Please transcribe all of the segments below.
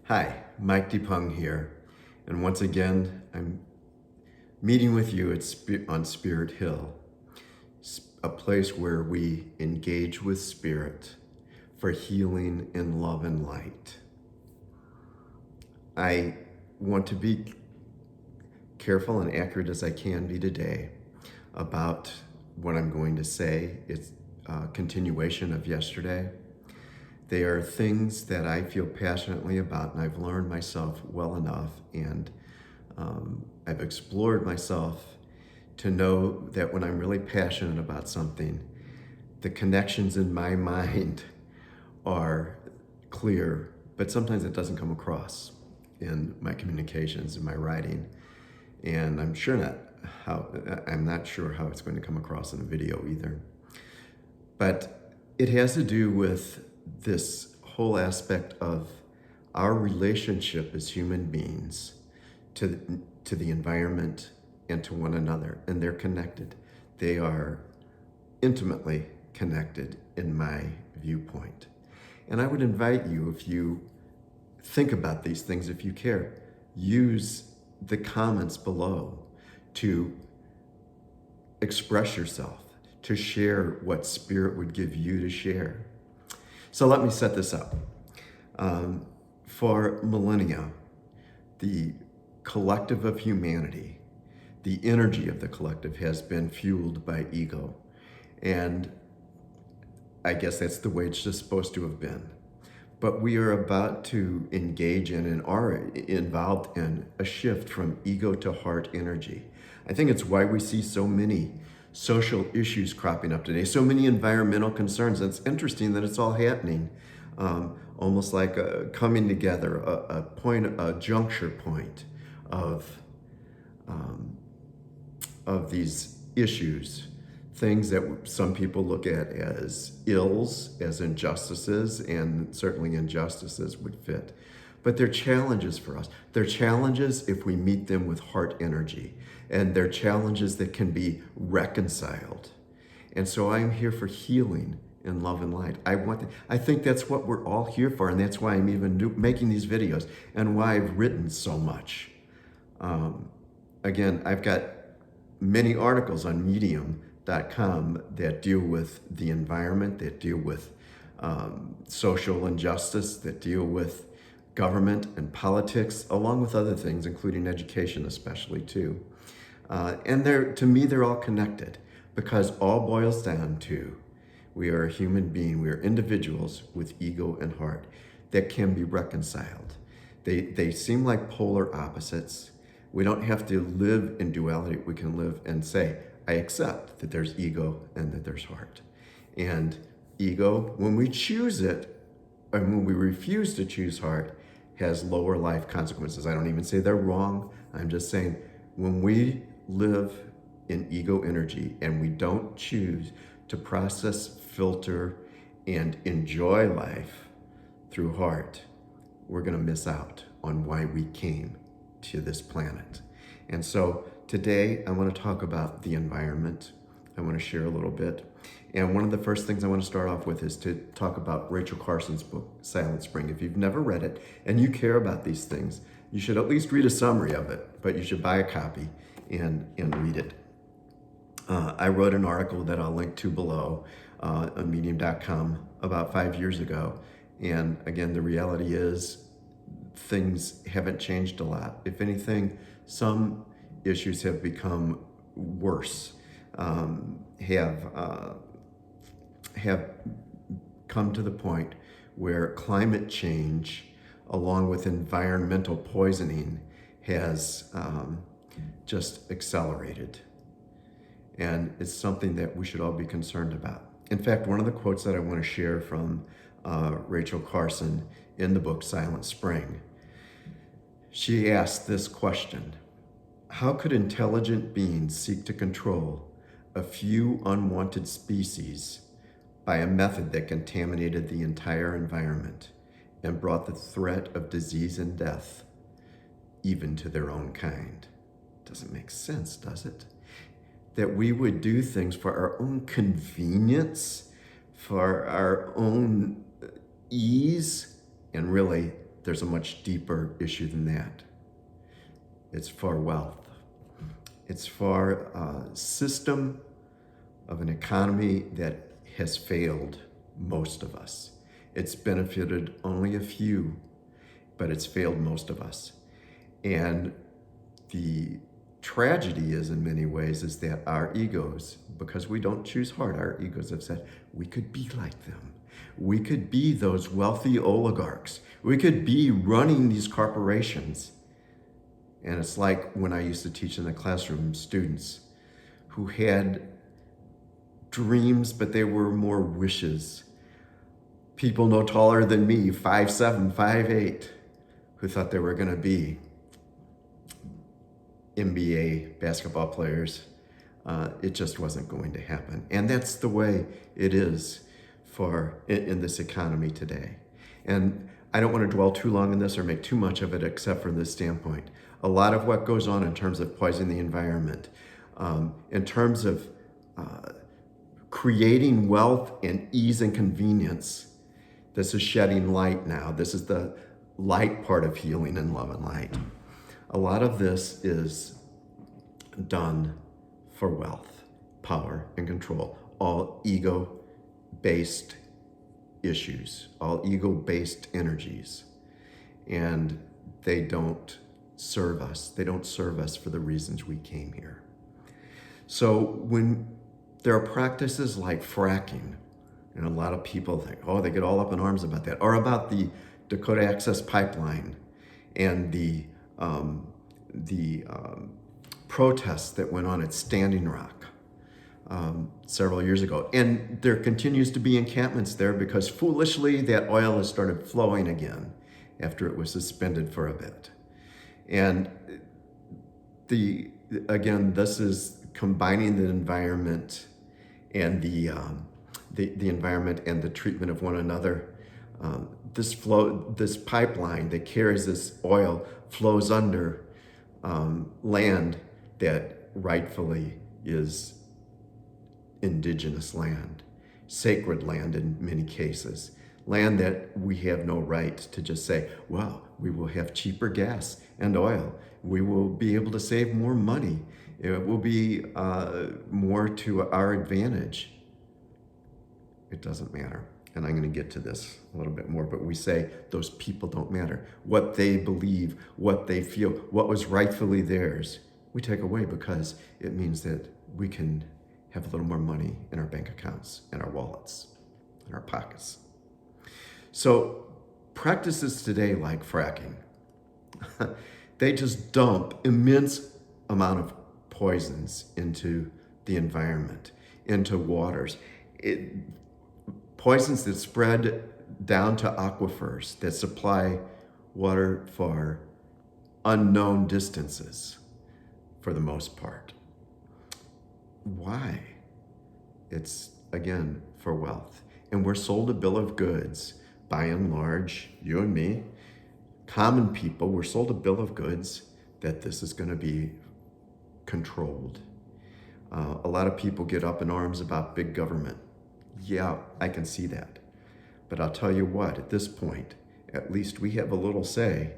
Hi, Mike DePung here, and once again, I'm meeting with you on Spirit Hill, a place where we engage with Spirit for healing in love and light. I want to be careful and accurate as I can be today about what I'm going to say. It's a continuation of yesterday. They are things that I feel passionately about, and I've learned myself well enough, and I've explored myself to know that when I'm really passionate about something, the connections in my mind are clear, but sometimes it doesn't come across in my communications, in my writing, and I'm not sure how it's going to come across in a video either. But it has to do with this whole aspect of our relationship as human beings to the environment and to one another, and they're connected. They are intimately connected in my viewpoint. And I would invite you, if you think about these things, if you care, use the comments below to express yourself, to share what Spirit would give you to share. So let me set this up. For millennia, the collective of humanity, the energy of the collective has been fueled by ego. And I guess that's the way it's just supposed to have been. But we are about to engage in and are involved in a shift from ego to heart energy. I think it's why we see so many social issues cropping up today, so many environmental concerns. And it's interesting that it's all happening almost like a coming together, a juncture point of these issues, things that some people look at as ills, as injustices, and certainly injustices would fit. But they're challenges for us. They're challenges if we meet them with heart energy, and they're challenges that can be reconciled. And so I'm here for healing in love and light. I think that's what we're all here for, and that's why I'm even making these videos and why I've written so much. Again, I've got many articles on Medium.com that deal with the environment, that deal with social injustice, that deal with government and politics, along with other things, including education especially too. And to me, they're all connected, because all boils down to we are a human being, we are individuals with ego and heart that can be reconciled. They seem like polar opposites. We don't have to live in duality. We can live and say, I accept that there's ego and that there's heart. And ego, when we choose it, and when we refuse to choose heart, has lower life consequences. I don't even say they're wrong. I'm just saying when we live in ego energy and we don't choose to process, filter, and enjoy life through heart, we're going to miss out on why we came to this planet. And so today I want to talk about the environment. I want to share a little bit. And one of the first things I want to start off with is to talk about Rachel Carson's book, Silent Spring. If you've never read it and you care about these things, you should at least read a summary of it, but you should buy a copy and read it. I wrote an article that I'll link to below on Medium.com about 5 years ago. And again, the reality is things haven't changed a lot. If anything, some issues have become worse, have come to the point where climate change, along with environmental poisoning, has just accelerated. And it's something that we should all be concerned about. In fact, one of the quotes that I want to share from Rachel Carson in the book Silent Spring, she asked this question: how could intelligent beings seek to control a few unwanted species by a method that contaminated the entire environment and brought the threat of disease and death even to their own kind? Doesn't make sense, does it? That we would do things for our own convenience, for our own ease, and really there's a much deeper issue than that. It's for wealth. It's for a system of an economy that has failed most of us. It's benefited only a few, but it's failed most of us. And the tragedy is, in many ways, is that our egos, because we don't choose hard, our egos have said, we could be like them. We could be those wealthy oligarchs. We could be running these corporations. And it's like when I used to teach in the classroom, students who had dreams, but they were more wishes. People no taller than me, 5'7", 5'8", who thought they were going to be NBA basketball players. It just wasn't going to happen. And that's the way it is in this economy today. And I don't want to dwell too long on this or make too much of it except from this standpoint. A lot of what goes on in terms of poisoning the environment, in terms of creating wealth and ease and convenience, this is shedding light now. This is the light part of healing and love and light. A lot of this is done for wealth, power, and control, all ego-based issues, all ego-based energies. And they don't serve us. They don't serve us for the reasons we came here. So when there are practices like fracking, and a lot of people think, oh, they get all up in arms about that, or about the Dakota Access Pipeline and the protests that went on at Standing Rock several years ago. And there continues to be encampments there because foolishly that oil has started flowing again after it was suspended for a bit. And again, this is combining the environment and the environment and the treatment of one another. This pipeline that carries this oil flows under land that rightfully is indigenous land, sacred land in many cases, land that we have no right to just say, well, we will have cheaper gas and oil. We will be able to save more money. It will be more to our advantage. It doesn't matter. And I'm going to get to this a little bit more, but we say those people don't matter. What they believe, what they feel, what was rightfully theirs, we take away because it means that we can have a little more money in our bank accounts, in our wallets, in our pockets. So practices today like fracking, they just dump immense amount of poisons into the environment, into waters. Poisons that spread down to aquifers that supply water for unknown distances for the most part. Why? It's, again, for wealth. And we're sold a bill of goods, by and large, you and me, common people, we're sold a bill of goods that this is going to be controlled. A lot of people get up in arms about big government. Yeah, I can see that. But I'll tell you what, at this point, at least we have a little say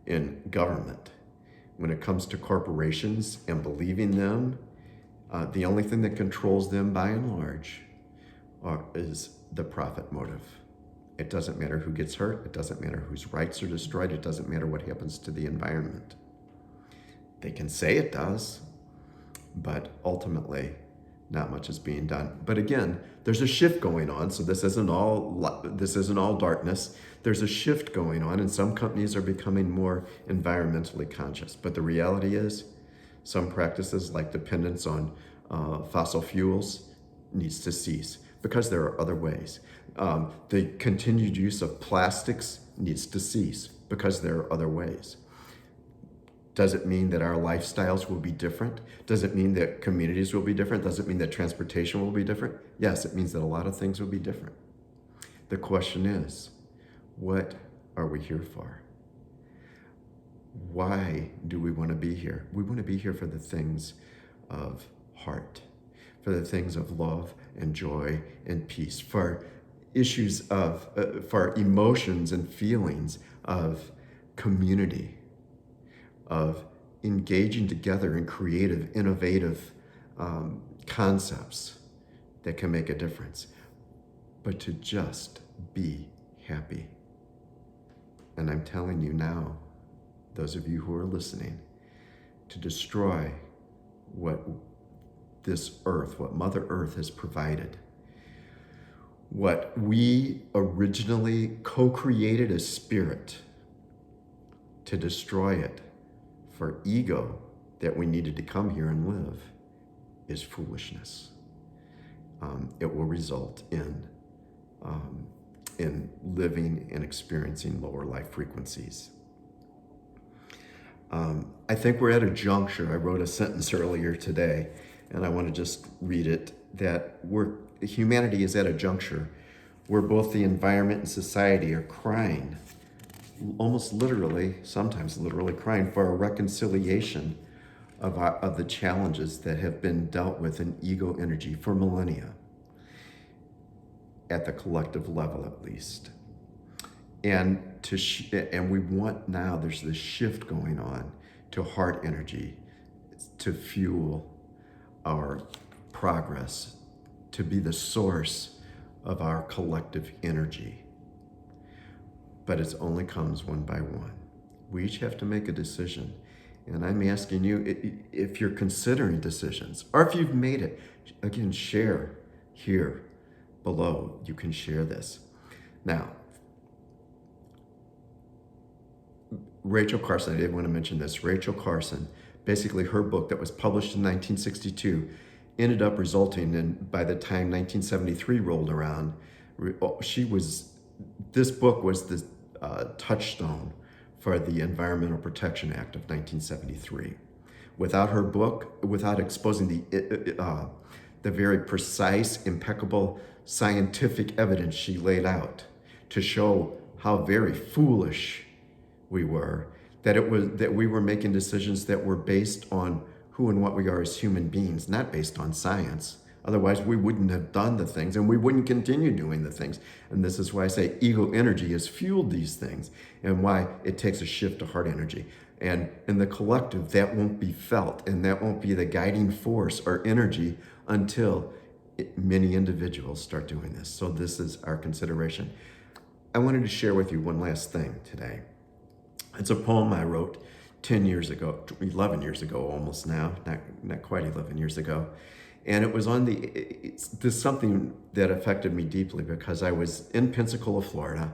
in government. When it comes to corporations and believing them, the only thing that controls them by and large is the profit motive. It doesn't matter who gets hurt. It doesn't matter whose rights are destroyed. It doesn't matter what happens to the environment. They can say it does, but ultimately, not much is being done. But again, there's a shift going on. So this isn't all darkness. There's a shift going on, and some companies are becoming more environmentally conscious. But the reality is, some practices like dependence on fossil fuels needs to cease because there are other ways. The continued use of plastics needs to cease because there are other ways. Does it mean that our lifestyles will be different? Does it mean that communities will be different? Does it mean that transportation will be different? Yes, it means that a lot of things will be different. The question is, what are we here for? Why do we want to be here? We want to be here for the things of heart, for the things of love and joy and peace, for issues of, for emotions and feelings of community, of engaging together in creative, innovative concepts that can make a difference, but to just be happy. And I'm telling you now, those of you who are listening, to destroy what this earth, what Mother Earth has provided, what we originally co-created as spirit, to destroy it for ego that we needed to come here and live, is foolishness. It will result in living and experiencing lower life frequencies. I think we're at a juncture. I wrote a sentence earlier today, and I want to just read it, that humanity is at a juncture where both the environment and society are crying, almost literally, sometimes literally crying, for a reconciliation of the challenges that have been dealt with in ego energy for millennia, at the collective level at least. And we want now, there's this shift going on to heart energy to fuel our progress, to be the source of our collective energy. But it only comes one by one. We each have to make a decision. And I'm asking you, if you're considering decisions, or if you've made it, again, share here below. You can share this. Now, Rachel Carson, I did want to mention this. Rachel Carson, basically her book that was published in 1962 ended up resulting in, by the time 1973 rolled around, this book was the touchstone for the Environmental Protection Act of 1973. Without her book, without exposing the very precise, impeccable scientific evidence she laid out to show how very foolish we were, that we were making decisions that were based on who and what we are as human beings, not based on science. Otherwise, we wouldn't have done the things, and we wouldn't continue doing the things. And this is why I say ego energy has fueled these things, and why it takes a shift to heart energy. And in the collective, that won't be felt, and that won't be the guiding force or energy until many individuals start doing this. So this is our consideration. I wanted to share with you one last thing today. It's a poem I wrote 10 years ago, 11 years ago almost now, not quite 11 years ago. And it was on this something that affected me deeply, because I was in Pensacola, Florida,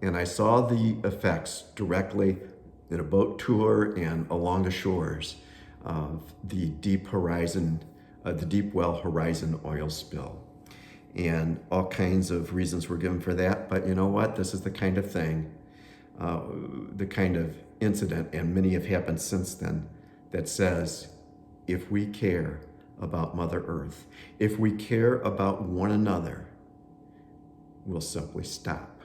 and I saw the effects directly in a boat tour and along the shores of the Deep Well Horizon oil spill. And all kinds of reasons were given for that. But you know what? This is the kind of thing, the kind of incident, and many have happened since then, that says, if we care about Mother Earth, if we care about one another, we'll simply stop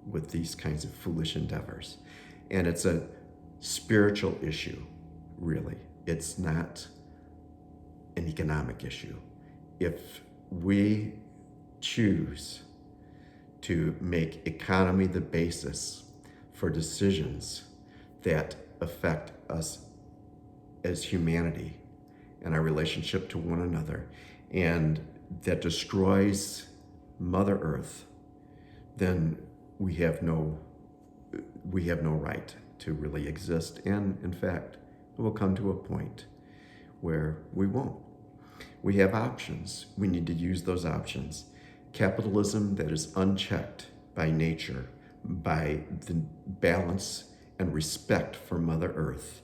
with these kinds of foolish endeavors. And it's a spiritual issue, really. It's not an economic issue. If we choose to make economy the basis for decisions that affect us as humanity and our relationship to one another, and that destroys Mother Earth, then we have no right to really exist. And in fact, it will come to a point where we won't. We have options. We need to use those options. Capitalism that is unchecked by nature, by the balance and respect for Mother Earth,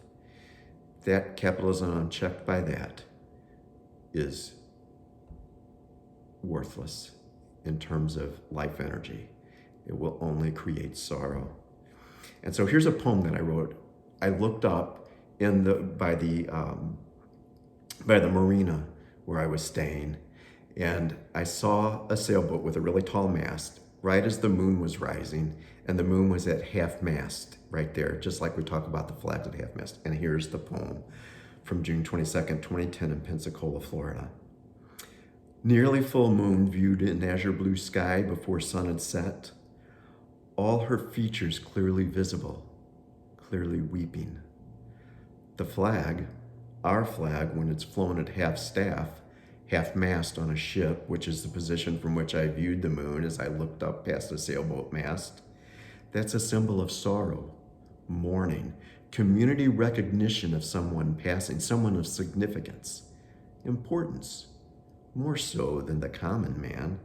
that capitalism unchecked by that is worthless in terms of life energy. It will only create sorrow. And so here's a poem that I wrote. I looked up by the marina where I was staying, and I saw a sailboat with a really tall mast right as the moon was rising, and the moon was at half mast right there, just like we talk about the flags at half mast. And here's the poem from June 22nd, 2010 in Pensacola, Florida. Nearly full moon viewed in azure blue sky before sun had set, all her features clearly visible, clearly weeping. The flag, our flag, when it's flown at half staff, half mast on a ship, which is the position from which I viewed the moon as I looked up past a sailboat mast, that's a symbol of sorrow, mourning, community recognition of someone passing, someone of significance, importance, more so than the common man,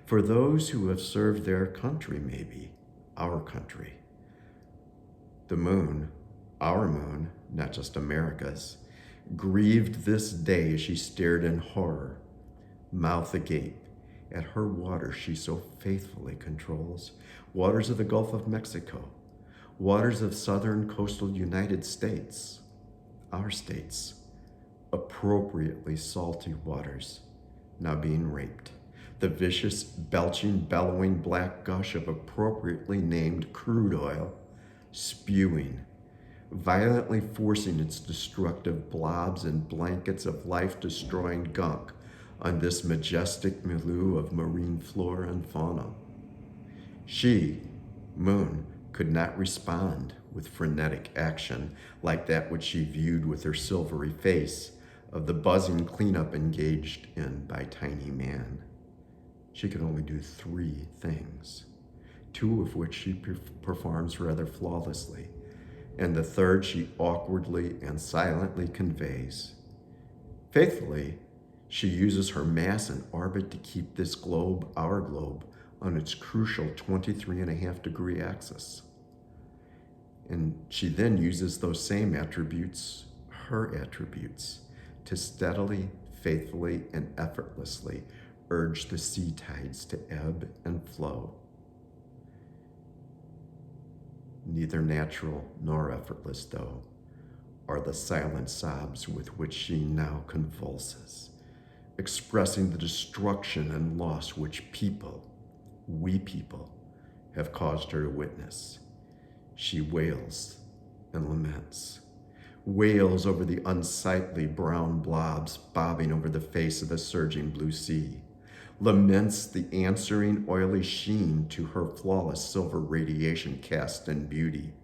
for those who have served their country, maybe, our country. The moon, our moon, not just America's, grieved this day as she stared in horror, mouth agape, at her waters she so faithfully controls, waters of the Gulf of Mexico, waters of southern coastal United States, our states, appropriately salty waters, now being raped. The vicious, belching, bellowing black gush of appropriately named crude oil, spewing, violently forcing its destructive blobs and blankets of life-destroying gunk on this majestic milieu of marine flora and fauna. She, Moon, could not respond with frenetic action like that which she viewed with her silvery face of the buzzing cleanup engaged in by tiny man. She could only do 3 things, 2 of which she performs rather flawlessly, and the third she awkwardly and silently conveys. Faithfully, she uses her mass and orbit to keep this globe, our globe, on its crucial 23.5-degree axis. And she then uses those same attributes, her attributes, to steadily, faithfully, and effortlessly urge the sea tides to ebb and flow. Neither natural nor effortless, though, are the silent sobs with which she now convulses, expressing the destruction and loss which people, we people, have caused her to witness. She wails and laments, wails over the unsightly brown blobs bobbing over the face of the surging blue sea, laments the answering oily sheen to her flawless silver radiation cast in beauty,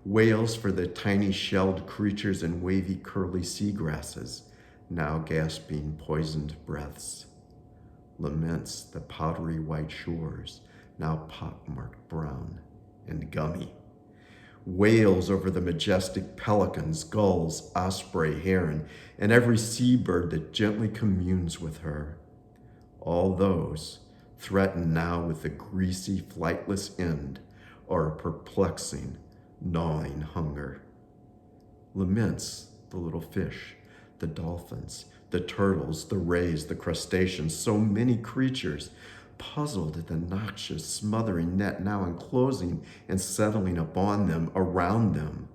wails for the tiny shelled creatures and wavy curly seagrasses, now gasping poisoned breaths, laments the powdery white shores, now pockmarked brown and gummy, wails over the majestic pelicans, gulls, osprey, heron, and every seabird that gently communes with her. All those threatened now with the greasy, flightless end or a perplexing, gnawing hunger. Laments the little fish, the dolphins, the turtles, the rays, the crustaceans, so many creatures, puzzled at the noxious, smothering net now enclosing and settling upon them, around them,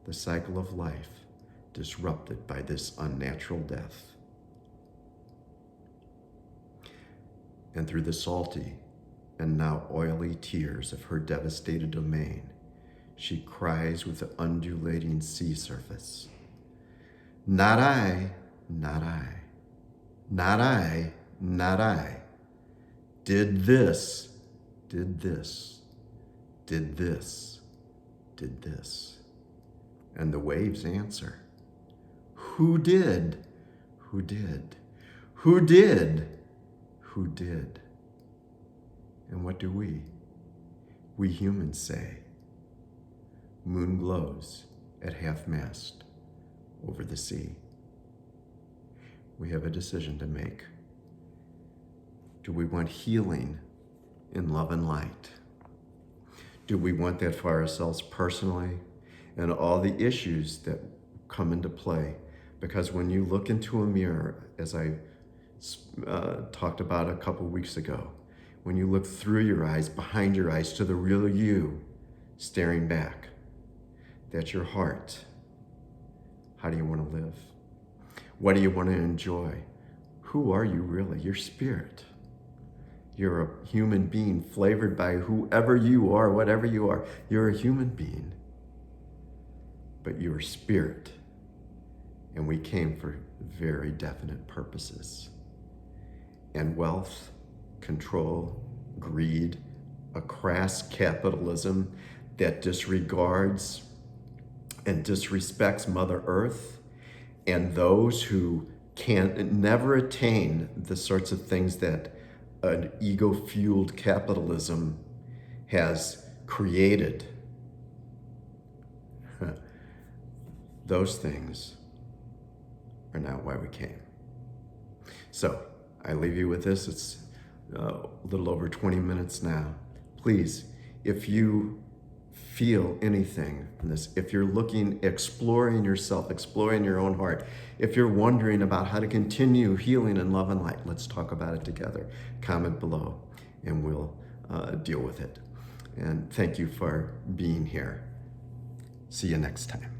the cycle of life disrupted by this unnatural death. And through the salty and now oily tears of her devastated domain, she cries with the undulating sea surface, "Not I, not I, not I, not I. Did this, did this, did this, did this." And the waves answer, "Who did? Who did? Who did? Who did?" And what do we humans say? Moon glows at half-mast over the sea. We have a decision to make. Do we want healing in love and light? Do we want that for ourselves personally and all the issues that come into play? Because when you look into a mirror, as I talked about a couple weeks ago, when you look through your eyes, behind your eyes, to the real you staring back, that's your heart. How do you want to live? What do you want to enjoy? Who are you really? Your spirit. You're a human being flavored by whoever you are, whatever you are. You're a human being. But you're spirit. And we came for very definite purposes. and wealth, control, greed, a crass capitalism that disregards and disrespects Mother Earth, and those who can never attain the sorts of things that an ego-fueled capitalism has created. Those things are not why we came. So I leave you with this. It's a little over 20 minutes now. Please, if you feel anything in this, if you're looking, exploring yourself, exploring your own heart, if you're wondering about how to continue healing in love and light, let's talk about it together. Comment below and we'll deal with it. And thank you for being here. See you next time.